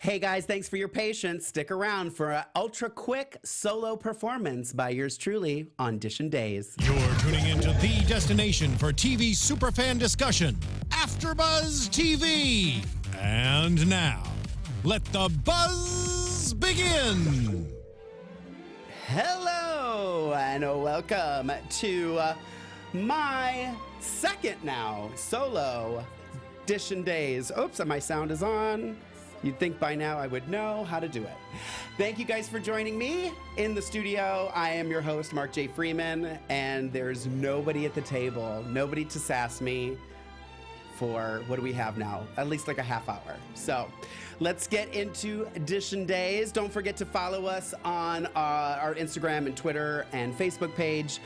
Hey guys, thanks for your patience. Stick around for an ultra quick solo performance by yours truly on Audition Days. You're tuning into the destination for TV superfan discussion, AFTERBUZZ TV. And now, let the buzz begin. Hello and welcome to my second now solo Audition Days. Oops, my sound is on. You'd think by now I would know how to do it. Thank you guys for joining me in the studio. I am your host, Mark J Freeman, and there's nobody at the table, nobody to sass me for, what do we have now? At least like a half hour. So let's get into Audition Days. Don't forget to follow us on our Instagram and Twitter and Facebook page,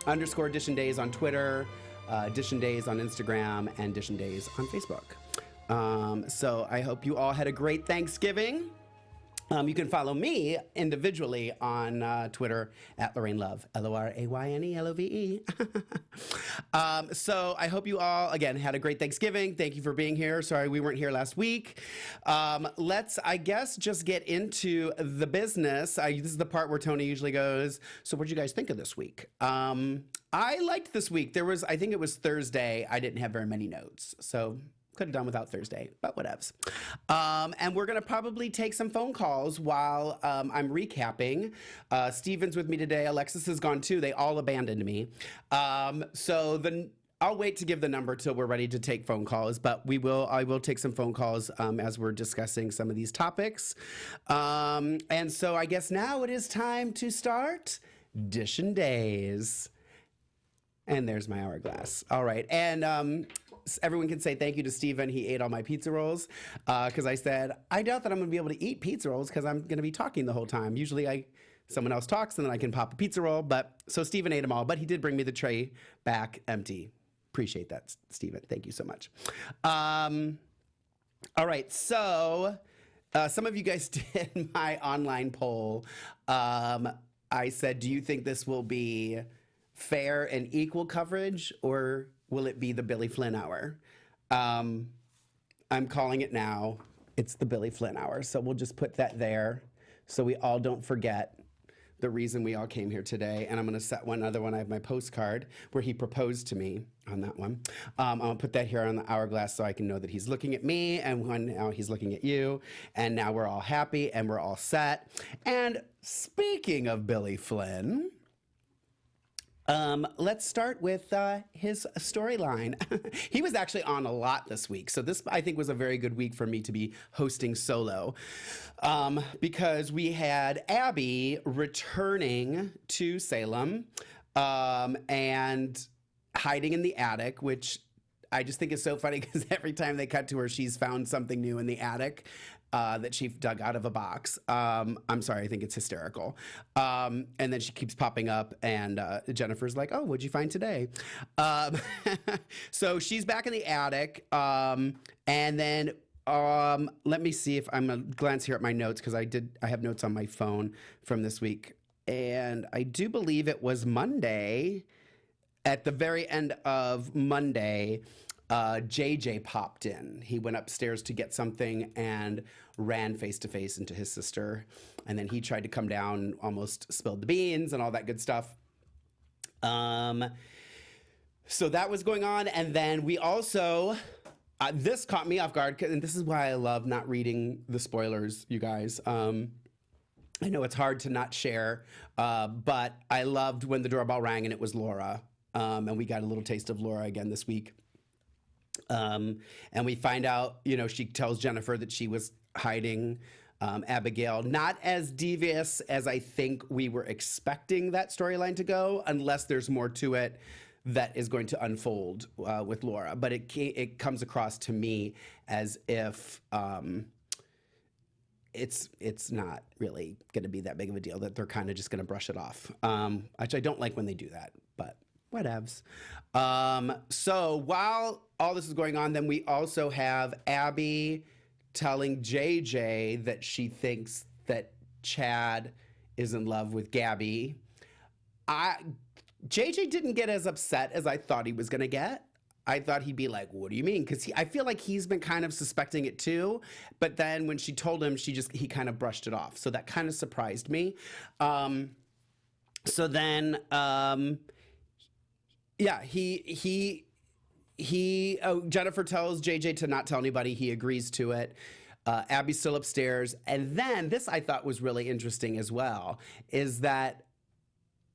underscore Audition Days on Twitter, Audition Days on Instagram, and Audition Days on Facebook. So I hope you all had a great Thanksgiving. You can follow me individually on Twitter at Lorraine Love, LORAYNELOVE. So I hope you all, again, had a great Thanksgiving. Thank you for being here. Sorry we weren't here last week. Let's, I guess, just get into the business. This is the part where Tony usually goes, so what did you guys think of this week? I liked this week. I think it was Thursday. I didn't have very many notes, so could have done without Thursday, but whatevs. And we're gonna probably take some phone calls while I'm recapping. Steven's with me today. Alexis is gone too. They all abandoned me. I'll wait to give the number till we're ready to take phone calls, but I will take some phone calls as we're discussing some of these topics. And so I guess now it is time to start Audition Days. And there's my hourglass. All right, and everyone can say thank you to Steven. He ate all my pizza rolls because I said, I doubt that I'm gonna be able to eat pizza rolls because I'm gonna be talking the whole time. Usually someone else talks and then I can pop a pizza roll, so Steven ate them all, but he did bring me the tray back empty. Appreciate that, Steven. Thank you so much. All right, so some of you guys did my online poll. I said, do you think this will be fair and equal coverage, or will it be the Billy Flynn hour? I'm calling it now. It's the Billy Flynn hour. So we'll just put that there so we all don't forget the reason we all came here today. And I'm gonna set one other one. I have my postcard where he proposed to me on that one. I'm gonna put that here on the hourglass so I can know that he's looking at me and now he's looking at you. And now we're all happy and we're all set. And speaking of Billy Flynn, let's start with his storyline. He was actually on a lot this week, so this, I think, was a very good week for me to be hosting solo because we had Abby returning to Salem and hiding in the attic, which I just think is so funny because every time they cut to her, she's found something new in the attic that she dug out of a box. I'm sorry, I think it's hysterical. And then she keeps popping up and Jennifer's like, oh, what'd you find today? So she's back in the attic. And then let me see if I'm gonna glance here at my notes because I have notes on my phone from this week. And I do believe it was Monday. At the very end of Monday, JJ popped in. He went upstairs to get something and ran face to face into his sister. And then he tried to come down, almost spilled the beans and all that good stuff. So that was going on. And then we also, this caught me off guard. And this is why I love not reading the spoilers, you guys. I know it's hard to not share, but I loved when the doorbell rang and it was Laura. And we got a little taste of Laura again this week. And we find out, she tells Jennifer that she was hiding Abigail. Not as devious as I think we were expecting that storyline to go, unless there's more to it that is going to unfold with Laura. But it comes across to me as if it's not really going to be that big of a deal, that they're kind of just going to brush it off, which I don't like when they do that, but whatevs. So while all this is going on, then we also have Abby telling JJ that she thinks that Chad is in love with Gabby. JJ didn't get as upset as I thought he was going to get. I thought he'd be like, what do you mean? Because I feel like he's been kind of suspecting it too. But then when she told him, he kind of brushed it off. So that kind of surprised me. So then, yeah, Jennifer tells JJ to not tell anybody. He agrees to it. Abby's still upstairs. And then this I thought was really interesting as well, is that,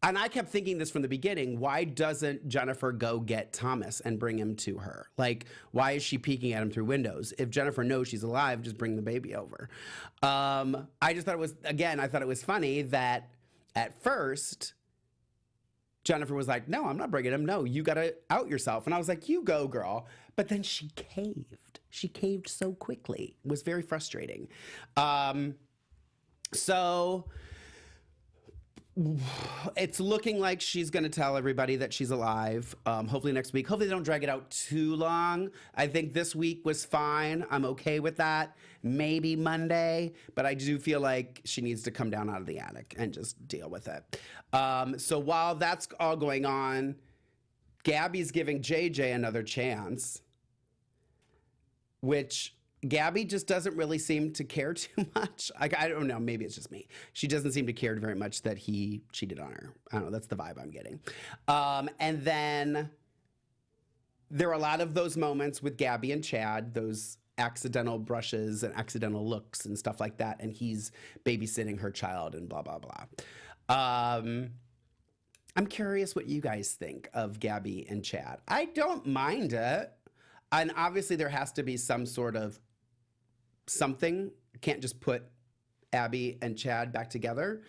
and I kept thinking this from the beginning, why doesn't Jennifer go get Thomas and bring him to her? Like, why is she peeking at him through windows? If Jennifer knows she's alive, just bring the baby over. I just thought it was, again, I thought it was funny that at first, Jennifer was like, no, I'm not bringing him. No, you got to out yourself. And I was like, you go, girl. But then she caved. She caved so quickly. It was very frustrating. So it's looking like she's going to tell everybody that she's alive. Hopefully next week. Hopefully they don't drag it out too long. I think this week was fine. I'm okay with that. Maybe Monday. But I do feel like she needs to come down out of the attic and just deal with it. So while that's all going on, Gabby's giving JJ another chance, which Gabby just doesn't really seem to care too much. I don't know. Maybe it's just me. She doesn't seem to care very much that he cheated on her. I don't know. That's the vibe I'm getting. And then there are a lot of those moments with Gabby and Chad, those accidental brushes and accidental looks and stuff like that. And he's babysitting her child and blah, blah, blah. I'm curious what you guys think of Gabby and Chad. I don't mind it. And obviously there has to be some sort of something. Can't just put Abby and Chad back together.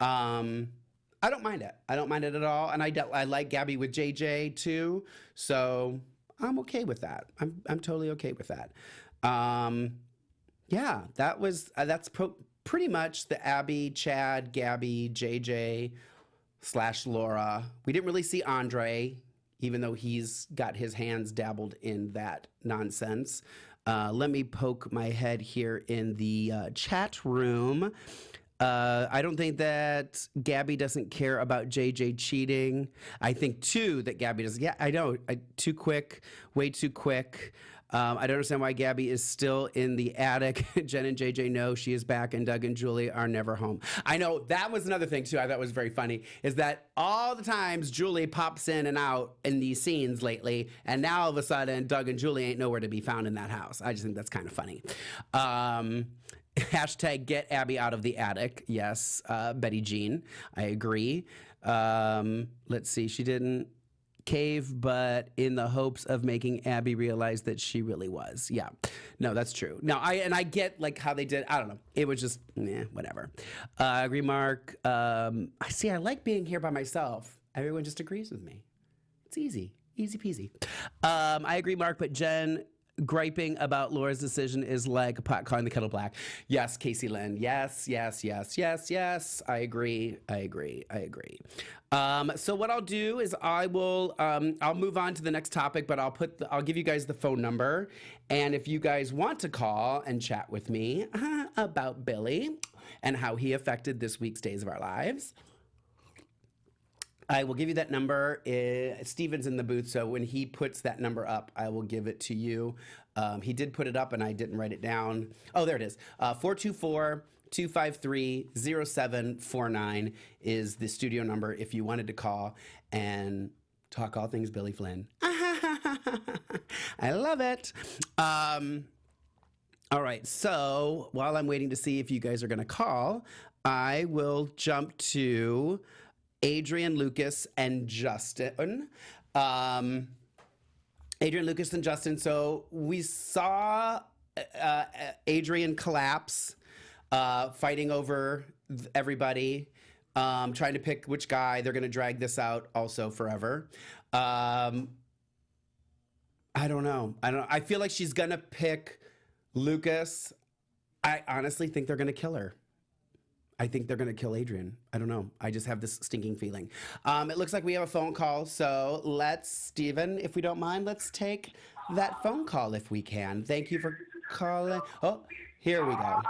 I don't mind it. I don't mind it at all. And I like Gabby with JJ too. So I'm okay with that. I'm totally okay with that. Yeah, that's pretty much the Abby, Chad, Gabby, JJ / Laura. We didn't really see Andre, even though he's got his hands dabbled in that nonsense. Let me poke my head here in the chat room. I don't think that Gabby doesn't care about JJ cheating. I think, too, that Gabby doesn't. Yeah, I know. Too quick, way too quick. I don't understand why Gabby is still in the attic. Jen and JJ know she is back, and Doug and Julie are never home. I know that was another thing, too, I thought was very funny, is that all the times Julie pops in and out in these scenes lately, and now all of a sudden Doug and Julie ain't nowhere to be found in that house. I just think that's kind of funny. Hashtag get Abby out of the attic. Yes, Betty Jean. I agree. Let's see. She didn't cave, but in the hopes of making Abby realize that she really was. Yeah, no, that's true. No, I get like how they did. I don't know. It was just, whatever. I agree, Mark. I like being here by myself. Everyone just agrees with me. It's easy peasy. I agree, Mark, but Jen griping about Laura's decision is like a pot calling the kettle black. Yes, Casey Lynn. Yes. I agree. So what I'll do is I'll move on to the next topic, but I'll give you guys the phone number. And if you guys want to call and chat with me about Billy and how he affected this week's Days of Our Lives, I will give you that number. Steven's in the booth, so when he puts that number up, I will give it to you. He did put it up, and I didn't write it down. Oh, there it is. 424-253-0749 is the studio number if you wanted to call and talk all things Billy Flynn. I love it. All right, so while I'm waiting to see if you guys are going to call, I will jump to Adrian, Lucas, and Justin. Adrian, Lucas, and Justin. So we saw Adrian collapse, fighting over everybody, trying to pick which guy. They're going to drag this out also forever. I don't know. I feel like she's going to pick Lucas. I honestly think they're going to kill her. I think they're going to kill Adrian. I don't know. I just have this stinking feeling. It looks like we have a phone call. So Steven, if we don't mind, let's take that phone call if we can. Thank you for calling. Oh, here we go.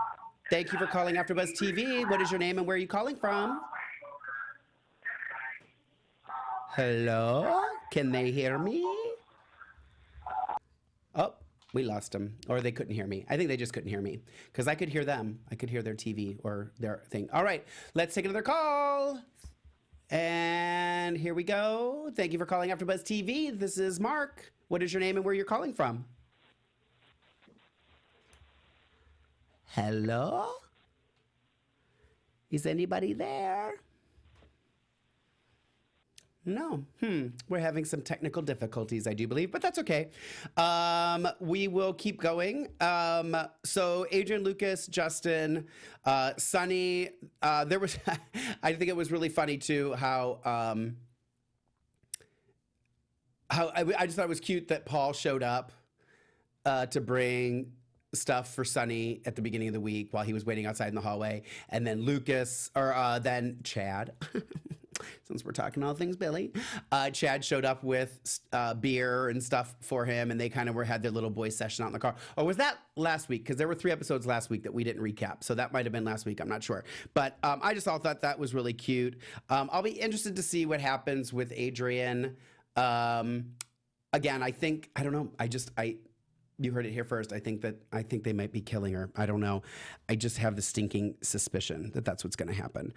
Thank you for calling AfterBuzz TV. What is your name and where are you calling from? Hello? Can they hear me? We lost them, or they couldn't hear me. I think they just couldn't hear me because I could hear them. I could hear their TV or their thing. All right, let's take another call. And here we go. Thank you for calling AfterBuzz TV. This is Mark. What is your name and where you're calling from? Hello? Is anybody there? No. We're having some technical difficulties, I do believe, but that's okay. We will keep going. So Adrian, Lucas, Justin, Sunny, there was, I think it was really funny too, how I just thought it was cute that Paul showed up to bring stuff for Sunny at the beginning of the week while he was waiting outside in the hallway. And then then Chad, since we're talking all things Billy, Chad showed up with beer and stuff for him, and they kind of had their little boy session out in the car. Or was that last week? Because there were 3 episodes last week that we didn't recap. So that might have been last week. I'm not sure. But I just thought that was really cute. I'll be interested to see what happens with Adrian. Again, I don't know. You heard it here first. I think they might be killing her. I don't know. I just have the stinking suspicion that that's what's going to happen.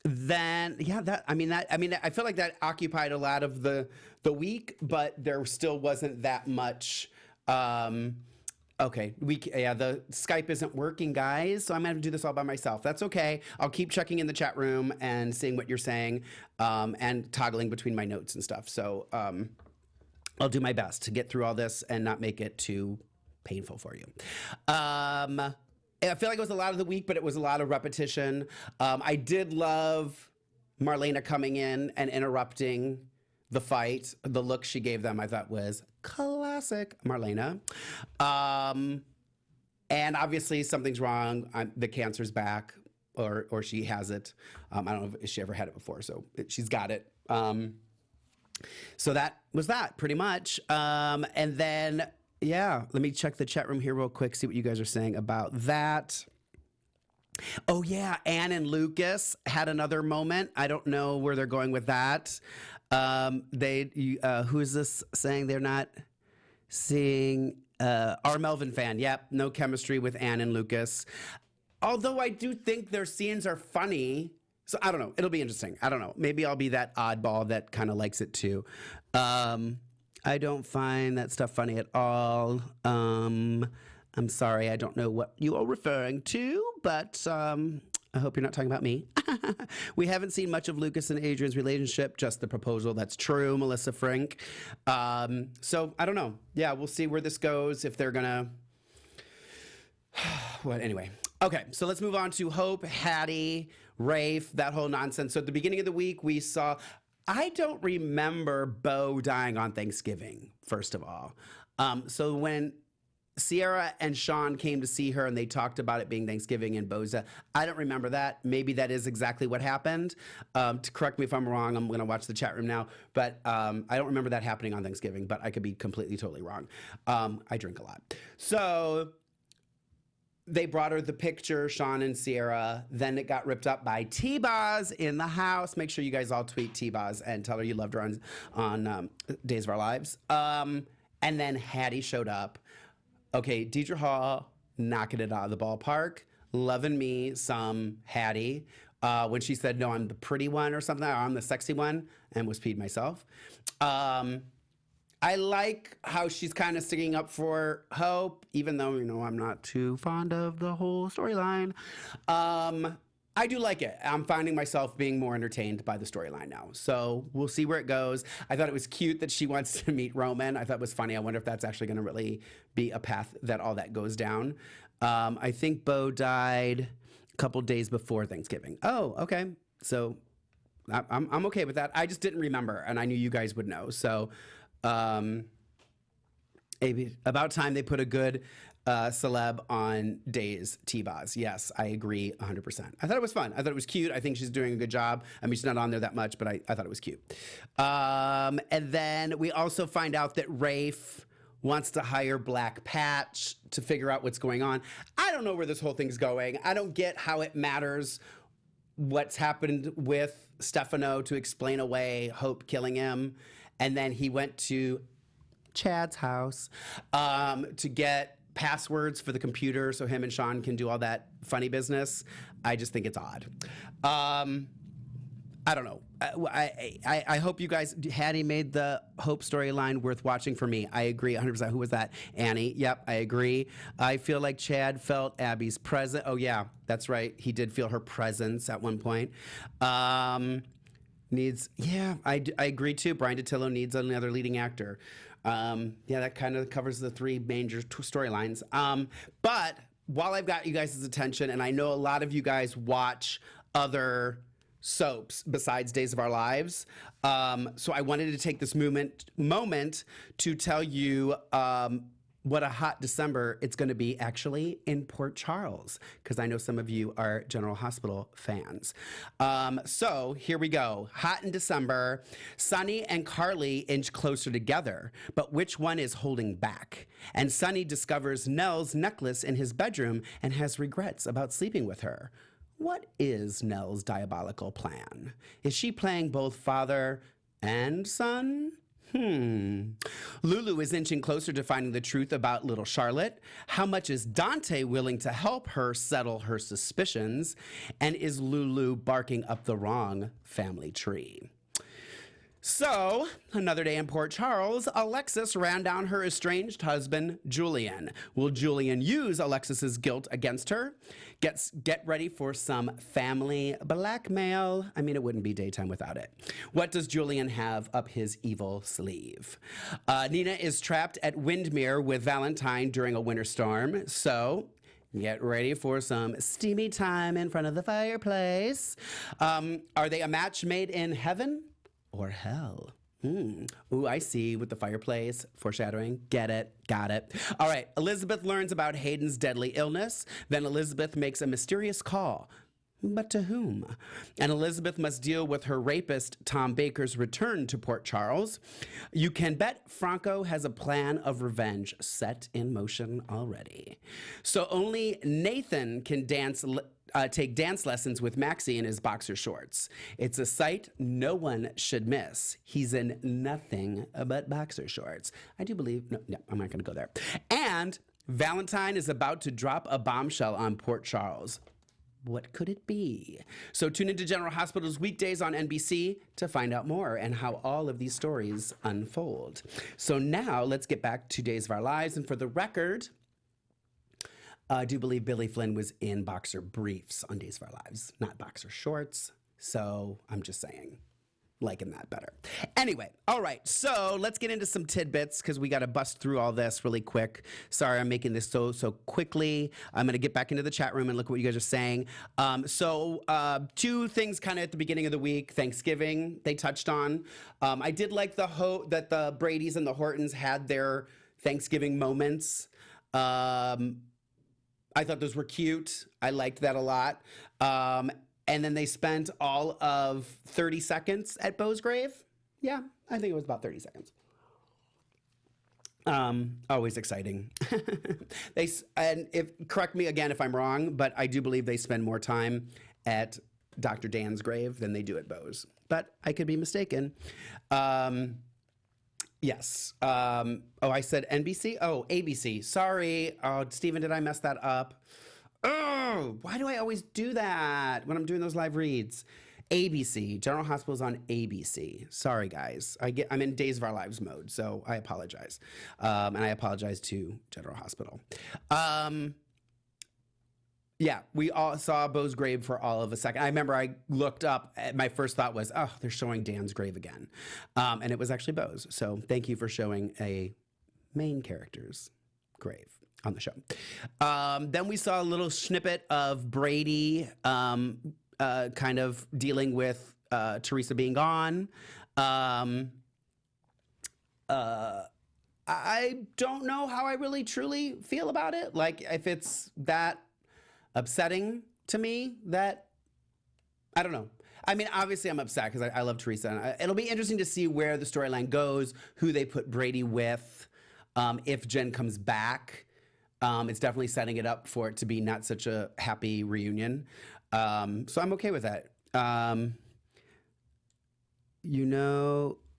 Then I feel like that occupied a lot of the week, but there still wasn't that much. Okay, the Skype isn't working, guys, so I'm gonna have to do this all by myself. That's okay. I'll keep checking in the chat room and seeing what you're saying, and toggling between my notes and stuff. So I'll do my best to get through all this and not make it too painful for you. I feel like it was a lot of the week, but it was a lot of repetition. I did love Marlena coming in and interrupting the fight. The look she gave them, I thought, was classic Marlena. And obviously something's wrong. The cancer's back, or she has it. I don't know if she ever had it before, so she's got it. So that was that, pretty much. And then, yeah, let me check the chat room here real quick, see what you guys are saying about that. Oh, yeah, Anne and Lucas had another moment. I don't know where they're going with that. Who is this saying they're not seeing? Our Melvin fan, yep, no chemistry with Anne and Lucas. Although I do think their scenes are funny. So I don't know. It'll be interesting. I don't know. Maybe I'll be that oddball that kind of likes it too. I don't find that stuff funny at all. I'm sorry. I don't know what you are referring to, but I hope you're not talking about me. We haven't seen much of Lucas and Adrian's relationship, just the proposal. That's true, Melissa Frank. So I don't know. Yeah, we'll see where this goes, if they're going to... What? Anyway. Okay, so let's move on to Hope, Hattie, Rafe, that whole nonsense. So at the beginning of the week, we saw... I don't remember Bo dying on Thanksgiving, first of all. So when Sierra and Sean came to see her and they talked about it being Thanksgiving in Boza, I don't remember that. Maybe that is exactly what happened. To correct me if I'm wrong, I'm going to watch the chat room now. But I don't remember that happening on Thanksgiving, but I could be completely, totally wrong. I drink a lot. So... they brought her the picture, Sean and Sierra. Then it got ripped up by T-Boz in the house. Make sure you guys all tweet T-Boz and tell her you loved her on Days of Our Lives. And then Hattie showed up. Okay, Deidre Hall knocking it out of the ballpark. Loving me some Hattie. When she said, no, I'm the pretty one or something, or I'm the sexy one, and was peed myself. I like how she's kind of sticking up for Hope, even though, I'm not too fond of the whole storyline. I do like it. I'm finding myself being more entertained by the storyline now. So we'll see where it goes. I thought it was cute that she wants to meet Roman. I thought it was funny. I wonder if that's actually going to really be a path that all that goes down. I think Bo died a couple days before Thanksgiving. Oh, okay. So I'm okay with that. I just didn't remember, and I knew you guys would know. So... about time they put a good celeb on Days, T-Boz. Yes, I agree 100%. I thought it was fun. I thought it was cute. I think she's doing a good job. I mean, she's not on there that much, but I thought it was cute. And then we also find out that Rafe wants to hire Black Patch to figure out what's going on. I don't know where this whole thing's going. I don't get how it matters what's happened with Stefano to explain away Hope killing him. And then he went to Chad's house, to get passwords for the computer so him and Sean can do all that funny business. I just think it's odd. I don't know. I hope you guys, Hattie made the Hope storyline worth watching for me. I agree 100%. Who was that? Annie. Yep, I agree. I feel like Chad felt Abby's presence. Oh, yeah, that's right. He did feel her presence at one point. I agree too. Brian DiTillo needs another leading actor. Yeah, that kind of covers the three major storylines. But while I've got you guys' attention, and I know a lot of you guys watch other soaps besides Days of Our Lives, so I wanted to take this moment to tell you what a hot December it's going to be actually in Port Charles, because I know some of you are General Hospital fans. So here we go. Hot in December. Sonny and Carly inch closer together, but which one is holding back? And Sonny discovers Nell's necklace in his bedroom and has regrets about sleeping with her. What is Nell's diabolical plan? Is she playing both father and son? Lulu is inching closer to finding the truth about little Charlotte. How much is Dante willing to help her settle her suspicions? And is Lulu barking up the wrong family tree? So, another day in Port Charles, Alexis ran down her estranged husband, Julian. Will Julian use Alexis's guilt against her? Get ready for some family blackmail. I mean, it wouldn't be daytime without it. What does Julian have up his evil sleeve? Nina is trapped at Windmere with Valentine during a winter storm, so get ready for some steamy time in front of the fireplace. Are they a match made in heaven or hell? Ooh, I see with the fireplace, foreshadowing. Get it, got it. All right, Elizabeth learns about Hayden's deadly illness. Then Elizabeth makes a mysterious call. But to whom? And Elizabeth must deal with her rapist, Tom Baker's return to Port Charles. You can bet Franco has a plan of revenge set in motion already. So only Nathan can take dance lessons with Maxie in his boxer shorts. It's a sight no one should miss. He's in nothing but boxer shorts. I do believe, no, I'm not gonna go there. And Valentine is about to drop a bombshell on Port Charles. What could it be? So tune into General Hospital's weekdays on NBC to find out more and how all of these stories unfold. So now let's get back to Days of Our Lives. And for the record, I do believe Billy Flynn was in boxer briefs on Days of Our Lives, not boxer shorts. So I'm just saying, liking that better. Anyway, all right, so let's get into some tidbits because we got to bust through all this really quick. Sorry, I'm making this so quickly. I'm going to get back into the chat room and look at what you guys are saying. Two things kind of at the beginning of the week. Thanksgiving, they touched on. I did like that the Bradys and the Hortons had their Thanksgiving moments. I thought those were cute. I liked that a lot. And then they spent all of 30 seconds at Beau's grave. Yeah, I think it was about 30 seconds. Always exciting. Correct me again if I'm wrong, but I do believe they spend more time at Dr. Dan's grave than they do at Beau's. But I could be mistaken. Yes. I said NBC? Oh, ABC. Sorry. Oh, Stephen, did I mess that up? Oh, why do I always do that when I'm doing those live reads? ABC. General Hospital's on ABC. Sorry, guys. I'm in Days of Our Lives mode, so I apologize. And I apologize to General Hospital. Yeah, we all saw Beau's grave for all of a second. I remember I looked up, my first thought was, oh, they're showing Dan's grave again. And it was actually Beau's. So thank you for showing a main character's grave on the show. Then we saw a little snippet of Brady kind of dealing with Teresa being gone. I don't know how I really truly feel about it. Like, if it's that upsetting to me, that, I don't know. I mean, obviously I'm upset because I love Teresa. And it'll be interesting to see where the storyline goes, who they put Brady with, if Jen comes back. It's definitely setting it up for it to be not such a happy reunion. So I'm okay with that.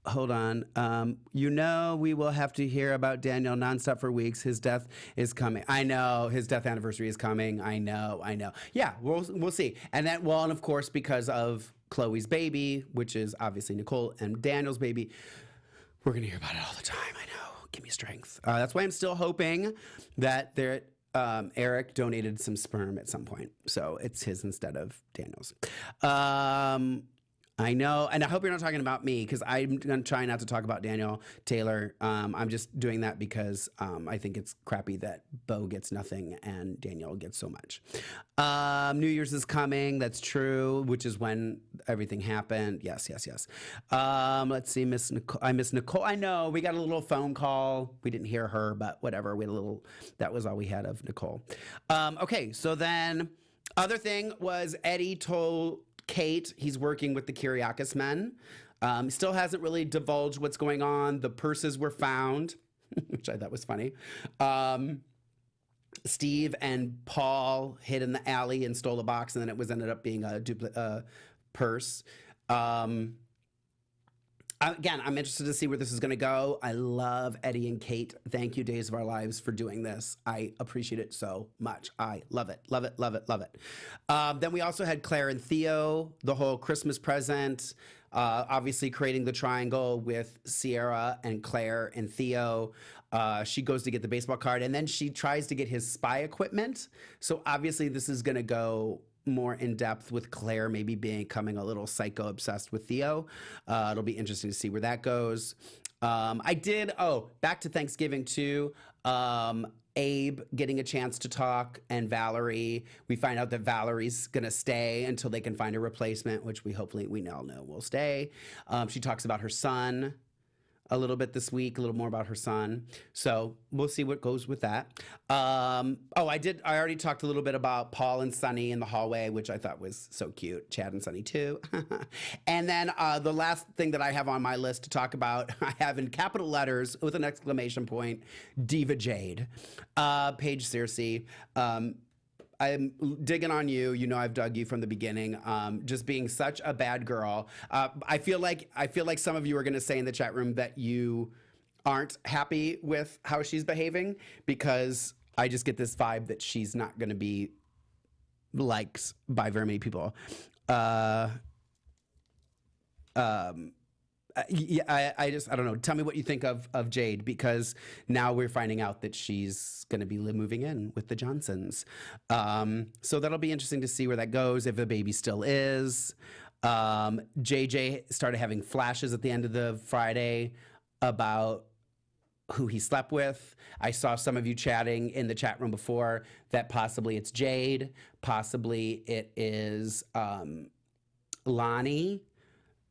hold on. We will have to hear about Daniel nonstop for weeks. His death is coming. I know his death anniversary is coming. I know. Yeah, we'll see. And then, well, and of course, because of Chloe's baby, which is obviously Nicole and Daniel's baby, we're gonna hear about it all the time. I know. Give me strength. That's why I'm still hoping that Eric donated some sperm at some point, so it's his instead of Daniel's. I know, and I hope you're not talking about me, because I'm going to try not to talk about Daniel Taylor. I'm just doing that because I think it's crappy that Beau gets nothing and Daniel gets so much. New Year's is coming. That's true, which is when everything happened. Yes. Let's see, I miss Nicole. I know, we got a little phone call. We didn't hear her, but whatever. That was all we had of Nicole. Okay, so then other thing was Eddie told Kate he's working with the Kyriakis men. Still hasn't really divulged what's going on. The purses were found, which I thought was funny. Steve and Paul hid in the alley and stole a box, and then it ended up being a duplicate purse. Again, I'm interested to see where this is going to go. I love Eddie and Kate. Thank you, Days of Our Lives, for doing this. I appreciate it so much. I love it. Then we also had Claire and Theo, the whole Christmas present, obviously creating the triangle with Sierra and Claire and Theo. She goes to get the baseball card, and then she tries to get his spy equipment. So obviously this is going to go more in depth with Claire maybe becoming a little psycho obsessed with Theo. It'll be interesting to see where that goes. Back to Thanksgiving too. Abe getting a chance to talk, and Valerie. We find out that Valerie's gonna stay until they can find a replacement, which we all know will stay. She talks about her son a little bit this week, a little more about her son. So we'll see what goes with that. I already talked a little bit about Paul and Sunny in the hallway, which I thought was so cute. Chad and Sunny too. And then the last thing that I have on my list to talk about, I have in capital letters with an exclamation point, Diva Jade. Paige Searcy. I'm digging on you. You know I've dug you from the beginning. Just being such a bad girl. I feel like some of you are going to say in the chat room that you aren't happy with how she's behaving, because I just get this vibe that she's not going to be liked by very many people. I don't know. Tell me what you think of Jade, because now we're finding out that she's going to be moving in with the Johnsons. So that'll be interesting to see where that goes, if the baby still is. JJ started having flashes at the end of the Friday about who he slept with. I saw some of you chatting in the chat room before that possibly it's Jade, possibly it is Lonnie.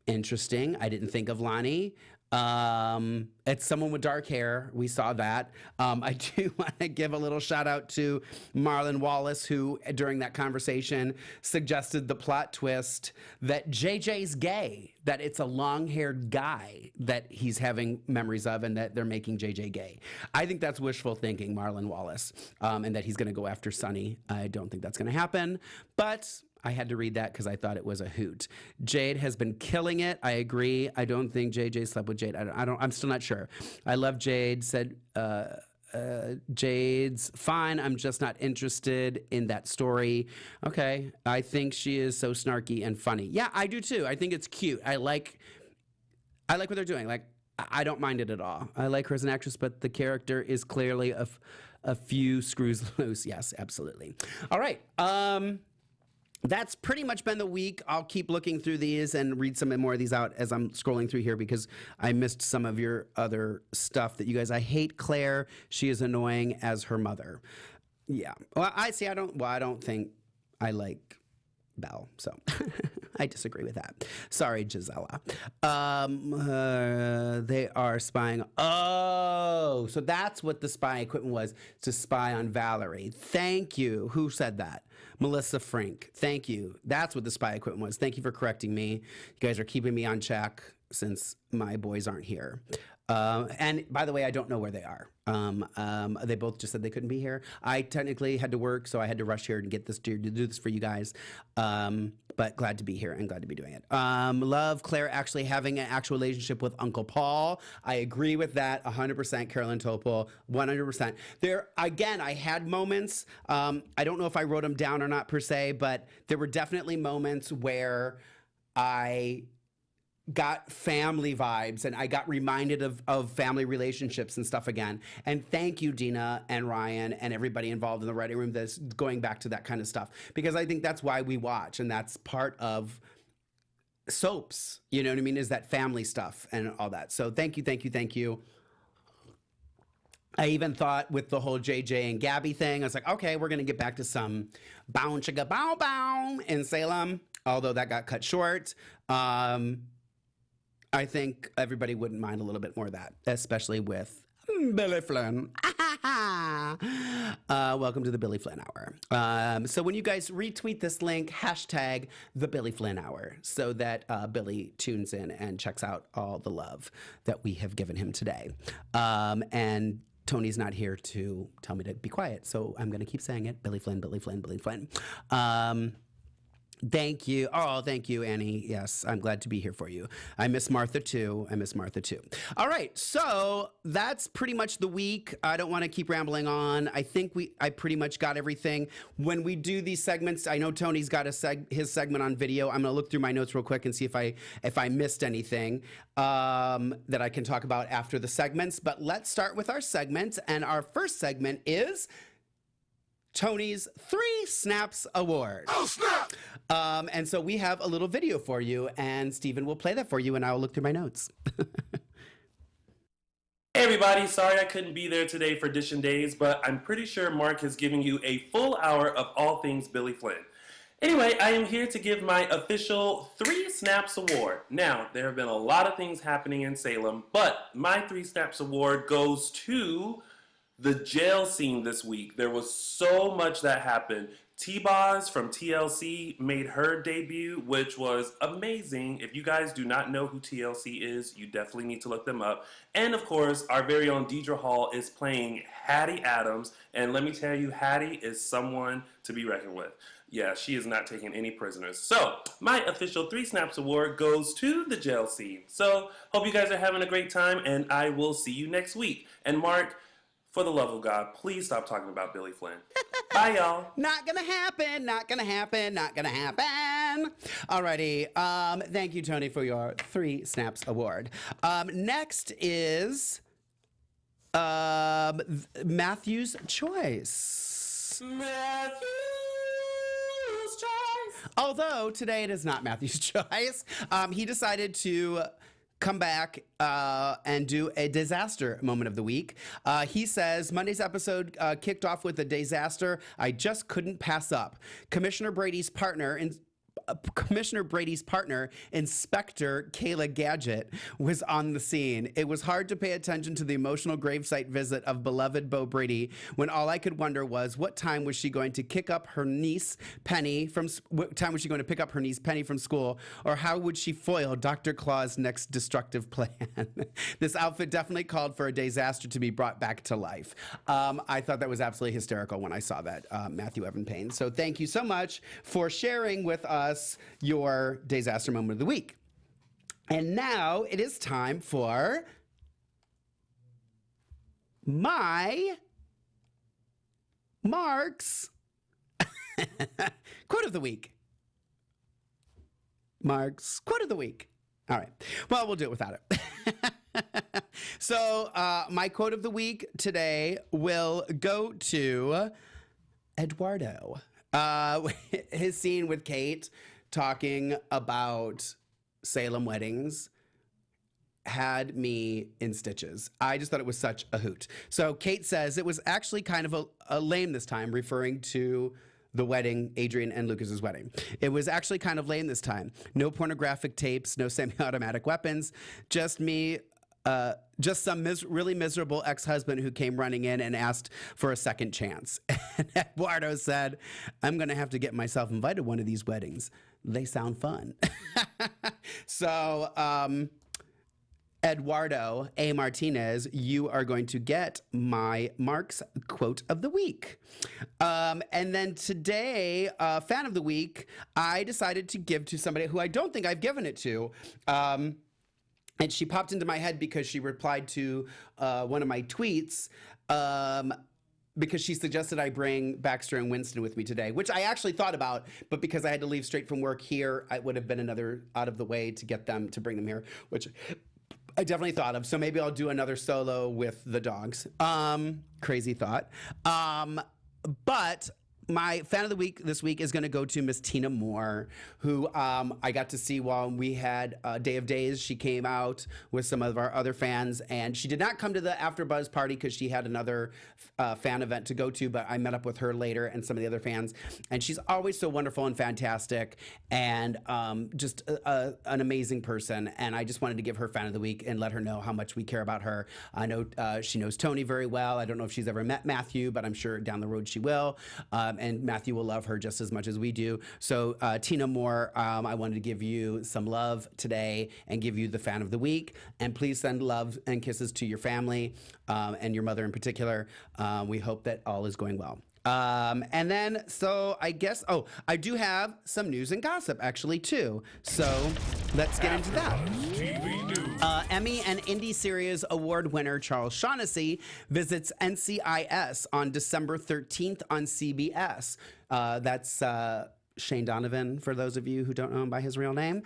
Interesting. I didn't think of Lonnie. It's someone with dark hair. We saw that. I do want to give a little shout out to Marlon Wallace, who during that conversation suggested the plot twist that JJ's gay, that it's a long-haired guy that he's having memories of, and that they're making JJ gay. I think that's wishful thinking, Marlon Wallace, and that he's going to go after Sunny. I don't think that's going to happen, but I had to read that because I thought it was a hoot. Jade has been killing it. I agree. I don't think JJ slept with Jade. I'm still not sure. I love Jade. Said Jade's fine. I'm just not interested in that story. Okay. I think she is so snarky and funny. Yeah, I do too. I think it's cute. I like what they're doing. Like, I don't mind it at all. I like her as an actress, but the character is clearly a few screws loose. Yes, absolutely. All right. That's pretty much been the week. I'll keep looking through these and read some more of these out as I'm scrolling through here, because I missed some of your other stuff that you guys. I hate Claire. She is annoying as her mother. Yeah. Well, I don't think I like Belle, so I disagree with that. Sorry, Gisela. They are spying. Oh, so that's what the spy equipment was, to spy on Valerie. Thank you. Who said that? Melissa Frink. Thank you. That's what the spy equipment was. Thank you for correcting me. You guys are keeping me on check. since my boys aren't here. And by the way, I don't know where they are. They both just said they couldn't be here. I technically had to work, so I had to rush here and get this to do this for you guys. But glad to be here and glad to be doing it. Love Claire actually having an actual relationship with Uncle Paul. I agree with that 100%. Carolyn Topol, 100%. There, again, I had moments. I don't know if I wrote them down or not per se, but there were definitely moments where I got family vibes and I got reminded of family relationships and stuff again. And thank you, Dina and Ryan and everybody involved in the writing room that's going back to that kind of stuff, because I think that's why we watch, and that's part of soaps, you know what I mean, is that family stuff and all that. So thank you, thank you, thank you. I even thought with the whole JJ and Gabby thing, I was like, okay, we're going to get back to some bow chicka bow bow in Salem, although that got cut short. I think everybody wouldn't mind a little bit more of that, especially with Billy Flynn. Welcome to the Billy Flynn Hour. So when you guys retweet this link, hashtag the Billy Flynn Hour, so that Billy tunes in and checks out all the love that we have given him today. And Tony's not here to tell me to be quiet, so I'm going to keep saying it. Billy Flynn, Billy Flynn, Billy Flynn. Thank you. Oh, thank you, Annie. Yes, I'm glad to be here for you. I miss Martha too. I miss Martha too. All right, so that's pretty much the week. I don't want to keep rambling on. I think I pretty much got everything. When we do these segments, I know Tony's got his segment on video. I'm gonna look through my notes real quick and see if I missed anything that I can talk about after the segments. But let's start with our segments, and our first segment is Tony's 3 Snaps Award. Oh, snap! And so we have a little video for you, and Steven will play that for you, and I will look through my notes. Hey everybody, sorry I couldn't be there today for Edition Days, but I'm pretty sure Mark has given you a full hour of all things Billy Flynn. Anyway, I am here to give my official 3 Snaps Award. Now, there have been a lot of things happening in Salem, but my 3 Snaps Award goes to the jail scene this week. There was so much that happened. T-Boz from TLC made her debut, which was amazing. If you guys do not know who TLC is, you definitely need to look them up. And of course, our very own Deidre Hall is playing Hattie Adams. And let me tell you, Hattie is someone to be reckoned with. Yeah, she is not taking any prisoners. So, my official 3 Snaps Award goes to the jail scene. So, hope you guys are having a great time, and I will see you next week. And Mark, for the love of God, please stop talking about Billy Flynn. Bye, y'all. Not gonna happen, not gonna happen, not gonna happen. Alrighty, thank you, Tony, for your 3 Snaps Award. Next is Matthew's Choice. Matthew's Choice. Although today it is not Matthew's Choice. He decided to come back and do a disaster moment of the week. He says, Monday's episode kicked off with a disaster I just couldn't pass up. Commissioner Brady's partner, Inspector Kayla Gadget, was on the scene. It was hard to pay attention to the emotional gravesite visit of beloved Bo Brady when all I could wonder was what time was she going to pick up her niece Penny from school, or how would she foil Dr. Claw's next destructive plan? This outfit definitely called for a disaster to be brought back to life. I thought that was absolutely hysterical when I saw that, Matthew Evan Payne. So thank you so much for sharing with us your disaster moment of the week. And now it is time for Mark's quote of the week. Mark's quote of the week. All right. Well, we'll do it without it. So my quote of the week today will go to Eduardo. His scene with Kate talking about Salem weddings had me in stitches. I just thought it was such a hoot. So Kate says it was actually kind of a lame this time, referring to the wedding, Adrian and Lucas's wedding. It was actually kind of lame this time. No pornographic tapes, no semi-automatic weapons, just me. Just some really miserable ex-husband who came running in and asked for a second chance. And Eduardo said, I'm going to have to get myself invited to one of these weddings. They sound fun. So Eduardo A. Martinez, you are going to get my Mark's quote of the week. And then today, fan of the week, I decided to give to somebody who I don't think I've given it to. And she popped into my head because she replied to one of my tweets. Because she suggested I bring Baxter and Winston with me today, which I actually thought about, but because I had to leave straight from work here, it would have been another out of the way to get them, to bring them here, which I definitely thought of. So maybe I'll do another solo with the dogs. Crazy thought. But my fan of the week this week is going to go to Miss Tina Moore, who I got to see while we had Day of Days. She came out with some of our other fans, and she did not come to the AfterBuzz party because she had another fan event to go to, but I met up with her later and some of the other fans, and she's always so wonderful and fantastic, and just an amazing person, and I just wanted to give her fan of the week and let her know how much we care about her. I know she knows Tony very well. I don't know if she's ever met Matthew, but I'm sure down the road she will. And Matthew will love her just as much as we do. So Tina Moore, I wanted to give you some love today and give you the fan of the week. And please send love and kisses to your family and your mother in particular. We hope that all is going well. And then, so I guess, I do have some news and gossip actually too. So let's get into that. Emmy and Indie Series Award winner Charles Shaughnessy visits NCIS on December 13th on CBS. That's Shane Donovan, for those of you who don't know him by his real name.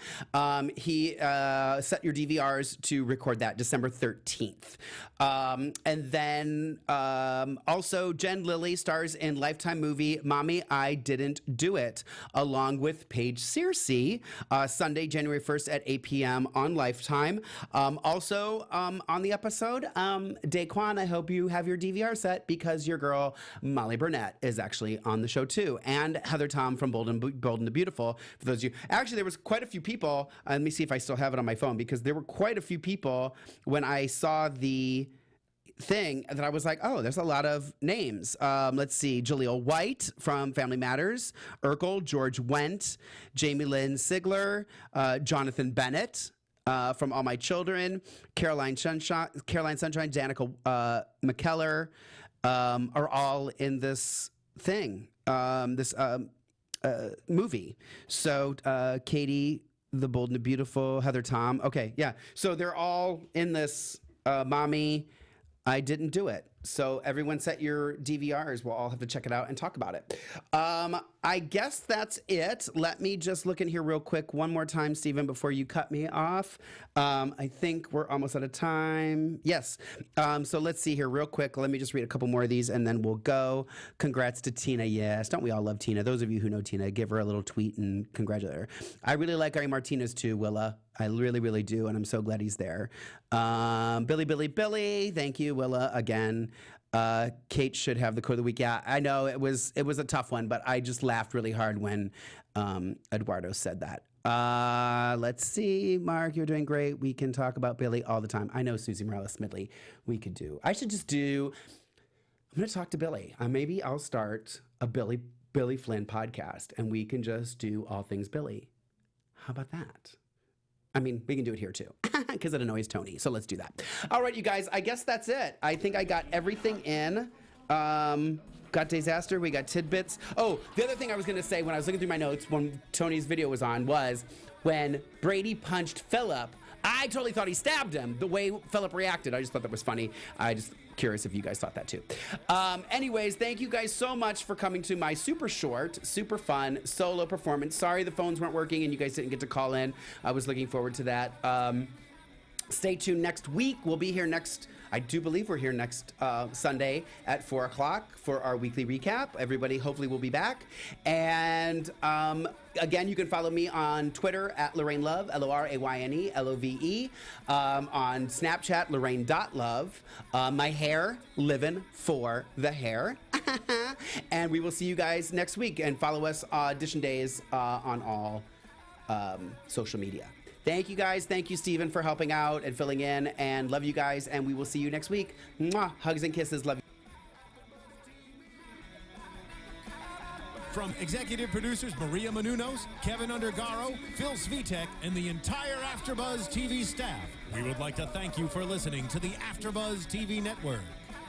He set your DVRs to record that December 13th. And then also Jen Lilly stars in Lifetime movie Mommy, I Didn't Do It, along with Paige Searcy, Sunday, January 1st at 8 p.m. on Lifetime. Also on the episode, Daquan, I hope you have your DVR set because your girl Molly Burnett is actually on the show too. And Heather Tom from Bold and the Beautiful, for those of you. Actually, there was quite a few people. Let me see if I still have it on my phone, because there were quite a few people when I saw the thing that I was like, oh, there's a lot of names. Let's see. Jaleel White from Family Matters, Urkel, George Wendt, Jamie Lynn Sigler, Jonathan Bennett from All My Children, Caroline Sunshine, Danica McKellar are all in this thing. This movie. So Katie, the Bold and the Beautiful, Heather Tom. Okay, yeah. So they're all in this Mommy, I Didn't Do It. So everyone set your DVRs. We'll all have to check it out and talk about it. I guess that's it. Let me just look in here real quick one more time, Stephen, before you cut me off. I think we're almost out of time. Yes. So let's see here real quick. Let me just read a couple more of these and then we'll go. Congrats to Tina. Yes. Don't we all love Tina? Those of you who know Tina, give her a little tweet and congratulate her. I really like Ari Martinez too, Willa. I really, really do, and I'm so glad he's there. Billy, thank you, Willa, again. Kate should have the quote of the week. Yeah, I know it was a tough one, but I just laughed really hard when Eduardo said that. Let's see, Mark, you're doing great. We can talk about Billy all the time. I know Susie Morales-Smidley. We could do. I should just do. I'm going to talk to Billy. Maybe I'll start a Billy Flynn podcast, and we can just do all things Billy. How about that? I mean, we can do it here too, because it annoys Tony. So let's do that. All right, you guys, I guess that's it. I think I got everything in. Got disaster, we got tidbits. Oh, the other thing I was going to say when I was looking through my notes when Tony's video was on was when Brady punched Philip, I totally thought he stabbed him, the way Philip reacted. I just thought that was funny. I just curious if you guys thought that too. Anyways, thank you guys so much for coming to my super short, super fun solo performance. Sorry the phones weren't working and you guys didn't get to call in. I was looking forward to that. Stay tuned next week. We'll be here I do believe we're here next Sunday at 4 o'clock for our weekly recap. Everybody hopefully will be back. And again, you can follow me on Twitter at Lorraine Love, LORAYNE, LOVE. On Snapchat, Lorraine.love. My hair, living for the hair. And we will see you guys next week. And follow us Audition Days on all social media. Thank you guys. Thank you, Stephen, for helping out and filling in. And love you guys. And we will see you next week. Mwah. Hugs and kisses. Love you. From executive producers Maria Menounos, Kevin Undergaro, Phil Svitek, and the entire AfterBuzz TV staff, we would like to thank you for listening to the AfterBuzz TV network.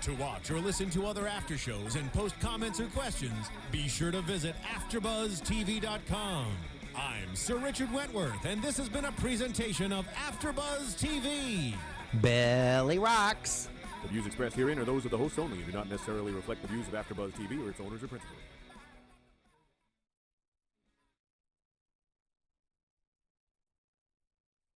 To watch or listen to other after shows and post comments or questions, be sure to visit AfterBuzzTV.com. I'm Sir Richard Wentworth, and this has been a presentation of AfterBuzz TV. Billy rocks. The views expressed herein are those of the hosts only and do not necessarily reflect the views of AfterBuzz TV or its owners or principals.